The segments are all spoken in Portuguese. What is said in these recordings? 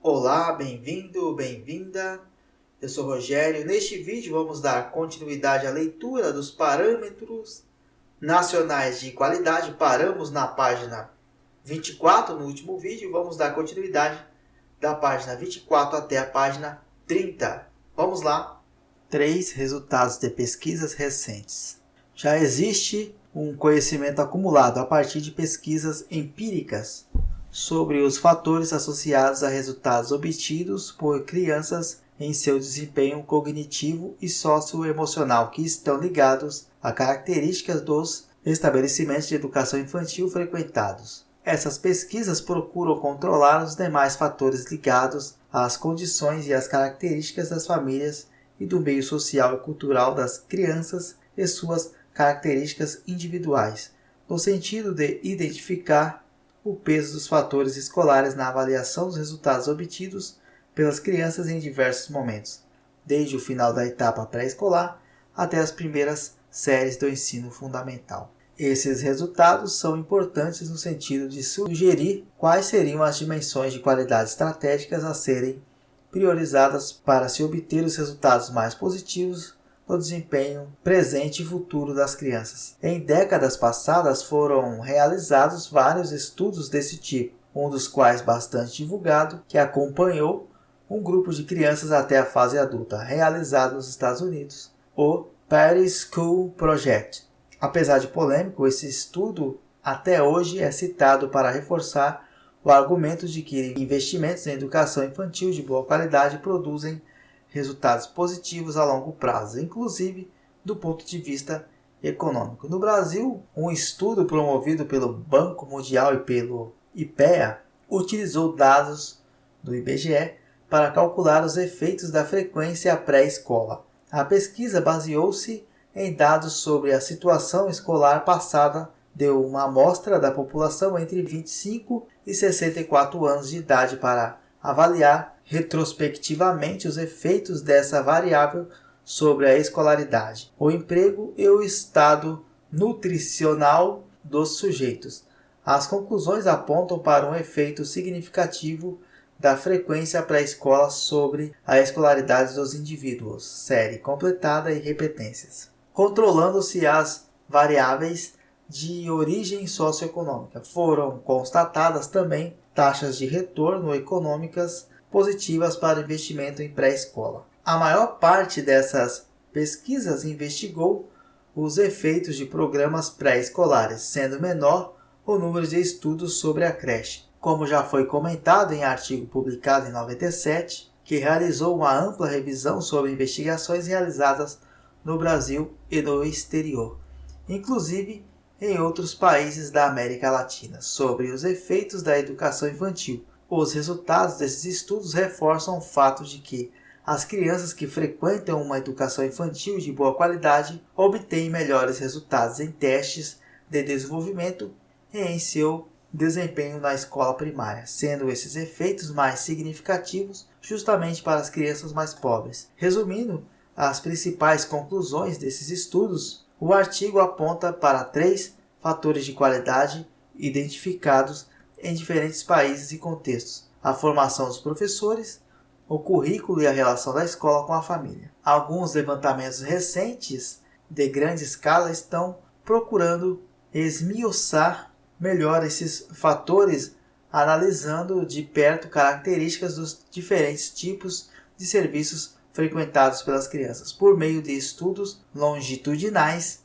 Olá, bem-vindo, bem-vinda. Eu sou Rogério. Neste vídeo vamos dar continuidade à leitura dos parâmetros nacionais de qualidade. Paramos na página 24 no último vídeo. Vamos dar continuidade da página 24 até a página 30. Vamos lá. 3 resultados de pesquisas recentes. Já existe um conhecimento acumulado a partir de pesquisas empíricas sobre os fatores associados a resultados obtidos por crianças em seu desempenho cognitivo e socioemocional que estão ligados a características dos estabelecimentos de educação infantil frequentados. Essas pesquisas procuram controlar os demais fatores ligados às condições e às características das famílias e do meio social e cultural das crianças e suas características individuais, no sentido de identificar o peso dos fatores escolares na avaliação dos resultados obtidos pelas crianças em diversos momentos, desde o final da etapa pré-escolar até as primeiras séries do ensino fundamental. Esses resultados são importantes no sentido de sugerir quais seriam as dimensões de qualidade estratégicas a serem priorizadas para se obter os resultados mais positivos no desempenho presente e futuro das crianças. Em décadas passadas foram realizados vários estudos desse tipo, um dos quais bastante divulgado, que acompanhou um grupo de crianças até a fase adulta, realizado nos Estados Unidos, o Perry School Project. Apesar de polêmico, esse estudo até hoje é citado para reforçar o argumento de que investimentos em educação infantil de boa qualidade produzem resultados positivos a longo prazo, inclusive do ponto de vista econômico. No Brasil, um estudo promovido pelo Banco Mundial e pelo IPEA utilizou dados do IBGE para calcular os efeitos da frequência pré-escola. A pesquisa baseou-se em dados sobre a situação escolar passada de uma amostra da população entre 25 e 64 anos de idade para avaliar retrospectivamente os efeitos dessa variável sobre a escolaridade, o emprego e o estado nutricional dos sujeitos. As conclusões apontam para um efeito significativo da frequência pré-escola sobre a escolaridade dos indivíduos, série completada e repetências, controlando-se as variáveis de origem socioeconômica. Foram constatadas também taxas de retorno econômicas positivas para investimento em pré-escola. A maior parte dessas pesquisas investigou os efeitos de programas pré-escolares, sendo menor o número de estudos sobre a creche. Como já foi comentado em artigo publicado em 97, que realizou uma ampla revisão sobre investigações realizadas no Brasil e no exterior, inclusive em outros países da América Latina, sobre os efeitos da educação infantil. Os resultados desses estudos reforçam o fato de que as crianças que frequentam uma educação infantil de boa qualidade obtêm melhores resultados em testes de desenvolvimento e em seu desempenho na escola primária, sendo esses efeitos mais significativos justamente para as crianças mais pobres. Resumindo as principais conclusões desses estudos, o artigo aponta para 3 fatores de qualidade identificados em diferentes países e contextos: a formação dos professores, o currículo e a relação da escola com a família. Alguns levantamentos recentes de grande escala estão procurando esmiuçar melhor esses fatores, analisando de perto características dos diferentes tipos de serviços frequentados pelas crianças, por meio de estudos longitudinais,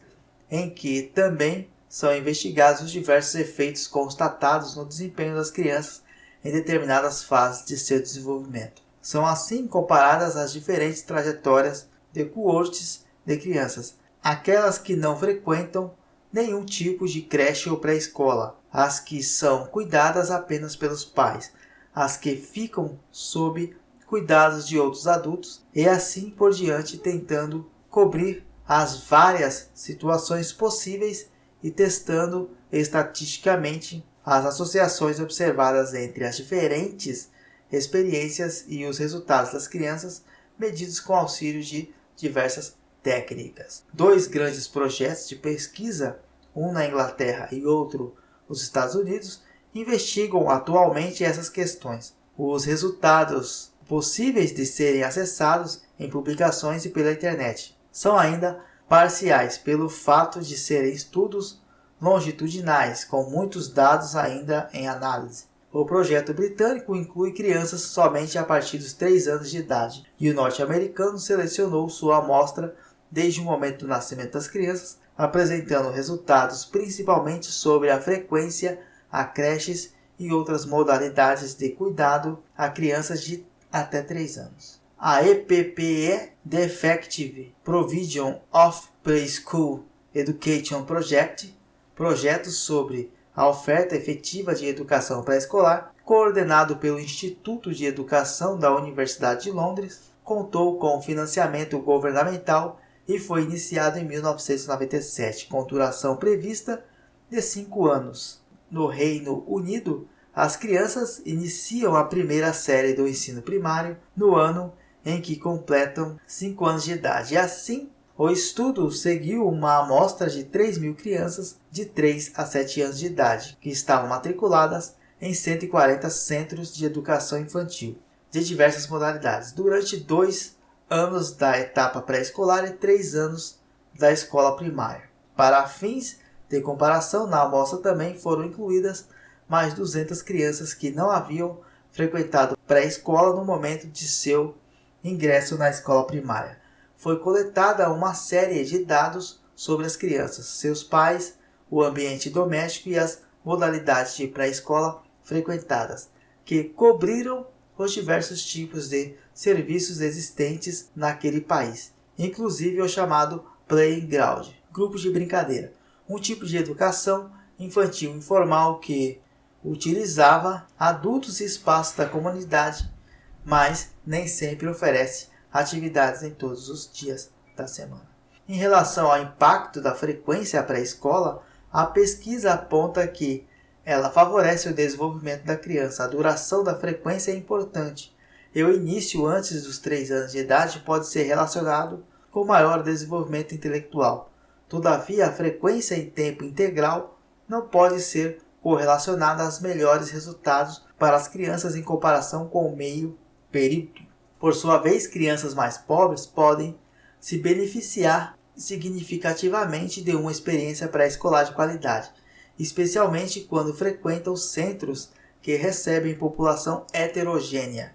em que também são investigados os diversos efeitos constatados no desempenho das crianças em determinadas fases de seu desenvolvimento. São assim comparadas as diferentes trajetórias de coortes de crianças, aquelas que não frequentam nenhum tipo de creche ou pré-escola, as que são cuidadas apenas pelos pais, as que ficam sob cuidados de outros adultos e assim por diante, tentando cobrir as várias situações possíveis e testando estatisticamente as associações observadas entre as diferentes experiências e os resultados das crianças, medidos com auxílio de diversas técnicas. 2 grandes projetos de pesquisa, um na Inglaterra e outro nos Estados Unidos, investigam atualmente essas questões. os resultados possíveis de serem acessados em publicações e pela internet são ainda parciais pelo fato de serem estudos longitudinais, com muitos dados ainda em análise. O projeto britânico inclui crianças somente a partir dos 3 anos de idade, e o norte-americano selecionou sua amostra desde o momento do nascimento das crianças, apresentando resultados principalmente sobre a frequência a creches e outras modalidades de cuidado a crianças de até 3 anos. A EPPE, The Effective Provision of Preschool Education Project, projeto sobre a oferta efetiva de educação pré-escolar, coordenado pelo Instituto de Educação da Universidade de Londres, contou com financiamento governamental e foi iniciado em 1997, com duração prevista de 5 anos. No Reino Unido, as crianças iniciam a primeira série do ensino primário no ano em que completam 5 anos de idade. E assim, o estudo seguiu uma amostra de 3.000 crianças de 3 a 7 anos de idade, que estavam matriculadas em 140 centros de educação infantil, de diversas modalidades, durante 2 anos da etapa pré-escolar e 3 anos da escola primária. Para fins de comparação, na amostra também foram incluídas mais 200 crianças que não haviam frequentado pré-escola no momento de seu ingresso na escola primária. Foi coletada uma série de dados sobre as crianças, seus pais, o ambiente doméstico e as modalidades de pré-escola frequentadas, que cobriram os diversos tipos de serviços existentes naquele país, inclusive o chamado playground, grupos de brincadeira, um tipo de educação infantil informal que utilizava adultos e espaços da comunidade, mas nem sempre oferece atividades em todos os dias da semana. Em relação ao impacto da frequência pré-escola, a pesquisa aponta que ela favorece o desenvolvimento da criança. A duração da frequência é importante, e o início antes dos 3 anos de idade pode ser relacionado com maior desenvolvimento intelectual. Todavia, a frequência em tempo integral não pode ser correlacionada aos melhores resultados para as crianças em comparação com o meio período. Por sua vez, crianças mais pobres podem se beneficiar significativamente de uma experiência pré-escolar de qualidade, especialmente quando frequentam centros que recebem população heterogênea,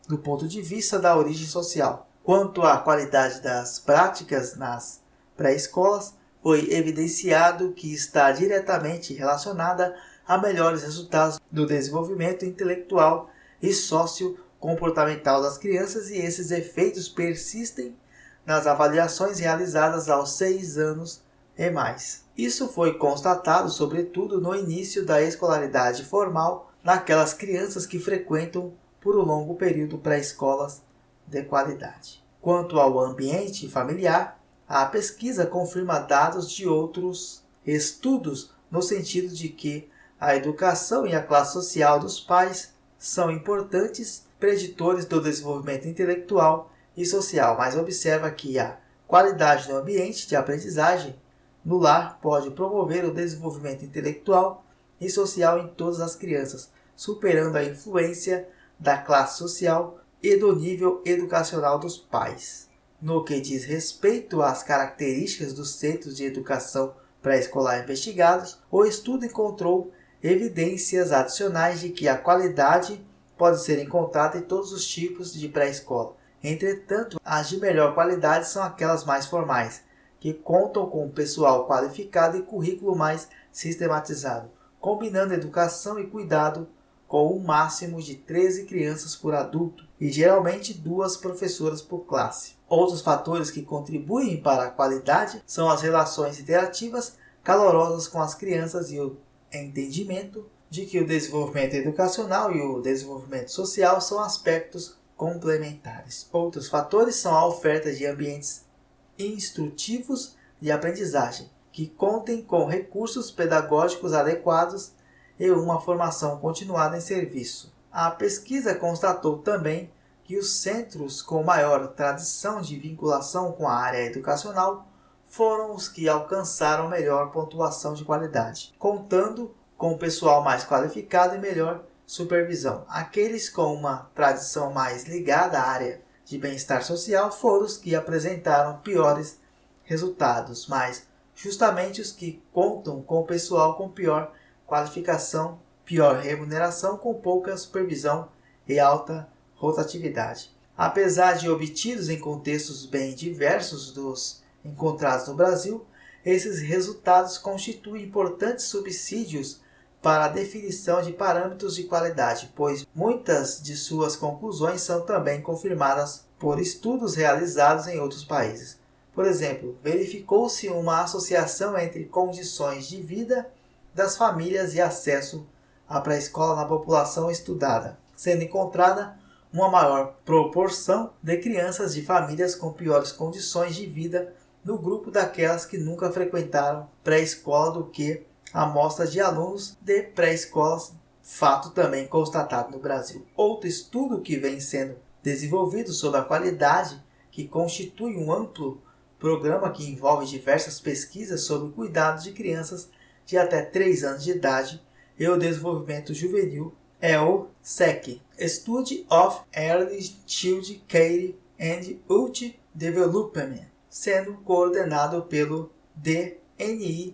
do ponto de vista da origem social. Quanto à qualidade das práticas nas pré-escolas, foi evidenciado que está diretamente relacionada a melhores resultados do desenvolvimento intelectual e sociocomportamental das crianças, e esses efeitos persistem nas avaliações realizadas aos 6 anos e mais. Isso foi constatado sobretudo no início da escolaridade formal naquelas crianças que frequentam por um longo período pré-escolas de qualidade. Quanto ao ambiente familiar, a pesquisa confirma dados de outros estudos no sentido de que a educação e a classe social dos pais são importantes preditores do desenvolvimento intelectual e social, mas observa que a qualidade do ambiente de aprendizagem no lar pode promover o desenvolvimento intelectual e social em todas as crianças, superando a influência da classe social e do nível educacional dos pais. No que diz respeito às características dos centros de educação pré-escolar investigados, o estudo encontrou evidências adicionais de que a qualidade pode ser encontrada em todos os tipos de pré-escola. Entretanto, as de melhor qualidade são aquelas mais formais, que contam com pessoal qualificado e currículo mais sistematizado, combinando educação e cuidado com um máximo de 13 crianças por adulto e geralmente 2 professoras por classe. Outros fatores que contribuem para a qualidade são as relações interativas calorosas com as crianças e o entendimento de que o desenvolvimento educacional e o desenvolvimento social são aspectos complementares. Outros fatores são a oferta de ambientes instrutivos de aprendizagem, que contem com recursos pedagógicos adequados e uma formação continuada em serviço. A pesquisa constatou também que os centros com maior tradição de vinculação com a área educacional foram os que alcançaram melhor pontuação de qualidade, contando com pessoal mais qualificado e melhor supervisão. Aqueles com uma tradição mais ligada à área de bem-estar social foram os que apresentaram piores resultados, mas justamente os que contam com o pessoal com pior qualificação, pior remuneração, com pouca supervisão e alta rotatividade. Apesar de obtidos em contextos bem diversos dos encontrados no Brasil, esses resultados constituem importantes subsídios para a definição de parâmetros de qualidade, pois muitas de suas conclusões são também confirmadas por estudos realizados em outros países. Por exemplo, verificou-se uma associação entre condições de vida das famílias e acesso à pré-escola na população estudada, sendo encontrada uma maior proporção de crianças de famílias com piores condições de vida no grupo daquelas que nunca frequentaram pré-escola do que a amostra de alunos de pré-escolas, fato também constatado no Brasil. Outro estudo que vem sendo desenvolvido sobre a qualidade, que constitui um amplo programa que envolve diversas pesquisas sobre o cuidado de crianças de até 3 anos de idade e o desenvolvimento juvenil, é o SEC, Study of Early Child Care and Youth Development, sendo coordenado pelo DNICHD,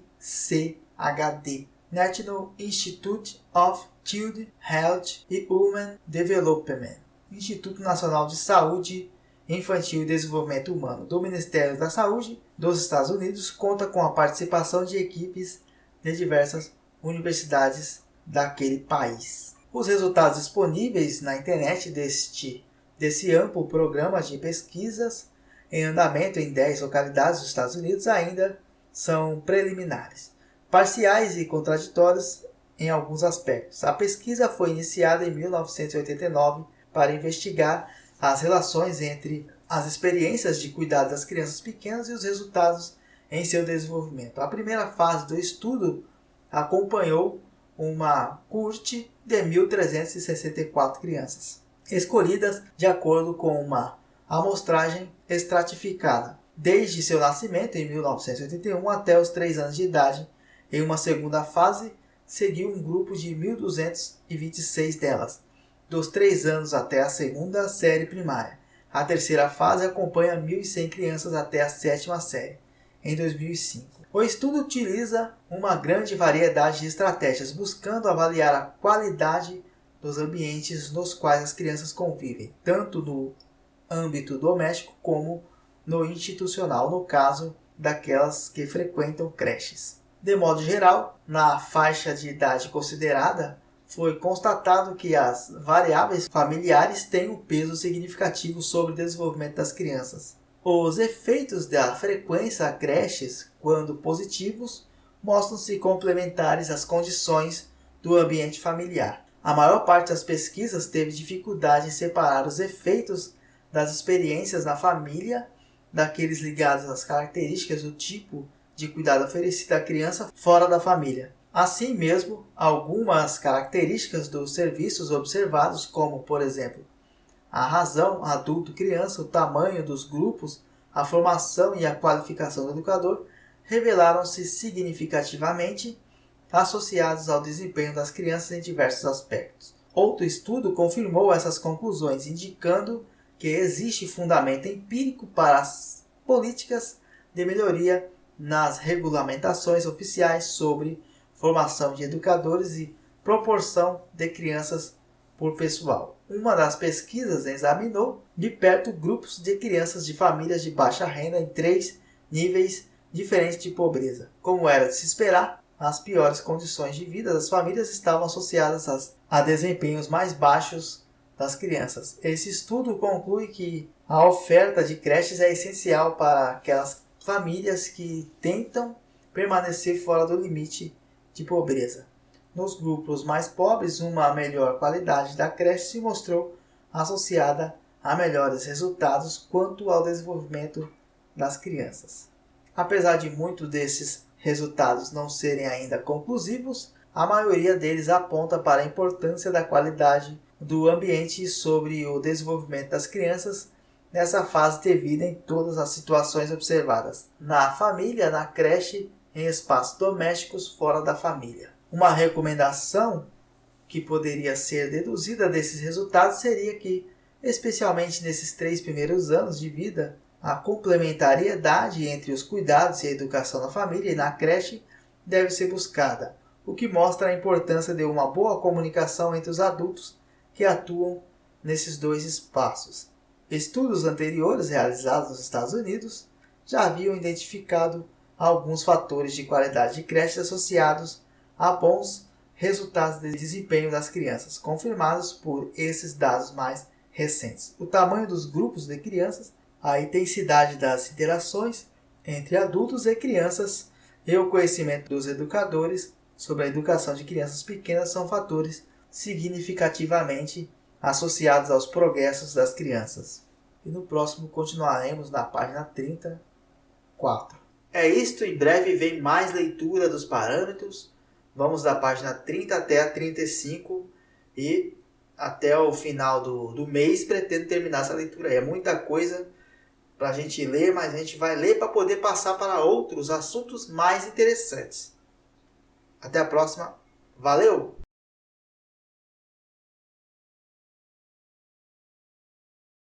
National Institute of Child Health and Human Development, Instituto Nacional de Saúde Infantil e Desenvolvimento Humano do Ministério da Saúde dos Estados Unidos, conta com a participação de equipes de diversas universidades daquele país. Os resultados disponíveis na internet desse amplo programa de pesquisas em andamento em 10 localidades dos Estados Unidos ainda são preliminares, parciais e contraditórios em alguns aspectos. A pesquisa foi iniciada em 1989 para investigar as relações entre as experiências de cuidado das crianças pequenas e os resultados em seu desenvolvimento. A primeira fase do estudo acompanhou uma coorte de 1.364 crianças, escolhidas de acordo com uma amostragem estratificada, desde seu nascimento em 1981 até os 3 anos de idade. Em uma segunda fase, seguiu um grupo de 1.226 delas, dos 3 anos até a segunda série primária. A terceira fase acompanha 1.100 crianças até a 7ª série, em 2005. O estudo utiliza uma grande variedade de estratégias, buscando avaliar a qualidade dos ambientes nos quais as crianças convivem, tanto no âmbito doméstico como no institucional, no caso daquelas que frequentam creches. De modo geral, na faixa de idade considerada, foi constatado que as variáveis familiares têm um peso significativo sobre o desenvolvimento das crianças. Os efeitos da frequência a creches, quando positivos, mostram-se complementares às condições do ambiente familiar. A maior parte das pesquisas teve dificuldade em separar os efeitos das experiências na família daqueles ligados às características do tipo de cuidado oferecido à criança fora da família. Assim mesmo, algumas características dos serviços observados, como, por exemplo, a razão, adulto-criança, o tamanho dos grupos, a formação e a qualificação do educador, revelaram-se significativamente associados ao desempenho das crianças em diversos aspectos. Outro estudo confirmou essas conclusões, indicando que existe fundamento empírico para as políticas de melhoria nas regulamentações oficiais sobre formação de educadores e proporção de crianças por pessoal. Uma das pesquisas examinou de perto grupos de crianças de famílias de baixa renda em 3 níveis diferentes de pobreza. Como era de se esperar, as piores condições de vida das famílias estavam associadas a desempenhos mais baixos das crianças. Esse estudo conclui que a oferta de creches é essencial para aquelas famílias que tentam permanecer fora do limite de pobreza. Nos grupos mais pobres, uma melhor qualidade da creche se mostrou associada a melhores resultados quanto ao desenvolvimento das crianças. Apesar de muitos desses resultados não serem ainda conclusivos, a maioria deles aponta para a importância da qualidade do ambiente sobre o desenvolvimento das crianças nessa fase de vida em todas as situações observadas, na família, na creche, em espaços domésticos fora da família. Uma recomendação que poderia ser deduzida desses resultados seria que, especialmente nesses 3 primeiros anos de vida, a complementariedade entre os cuidados e a educação na família e na creche deve ser buscada, o que mostra a importância de uma boa comunicação entre os adultos que atuam nesses dois espaços. Estudos anteriores realizados nos Estados Unidos já haviam identificado alguns fatores de qualidade de creche associados a bons resultados de desempenho das crianças, confirmados por esses dados mais recentes. O tamanho dos grupos de crianças, a intensidade das interações entre adultos e crianças e o conhecimento dos educadores sobre a educação de crianças pequenas são fatores significativamente associados aos progressos das crianças. E no próximo continuaremos na página 34. É isto, em breve vem mais leitura dos parâmetros. Vamos da página 30 até a 35 e até o final do mês pretendo terminar essa leitura. É muita coisa para a gente ler, mas a gente vai ler para poder passar para outros assuntos mais interessantes. Até a próxima. Valeu!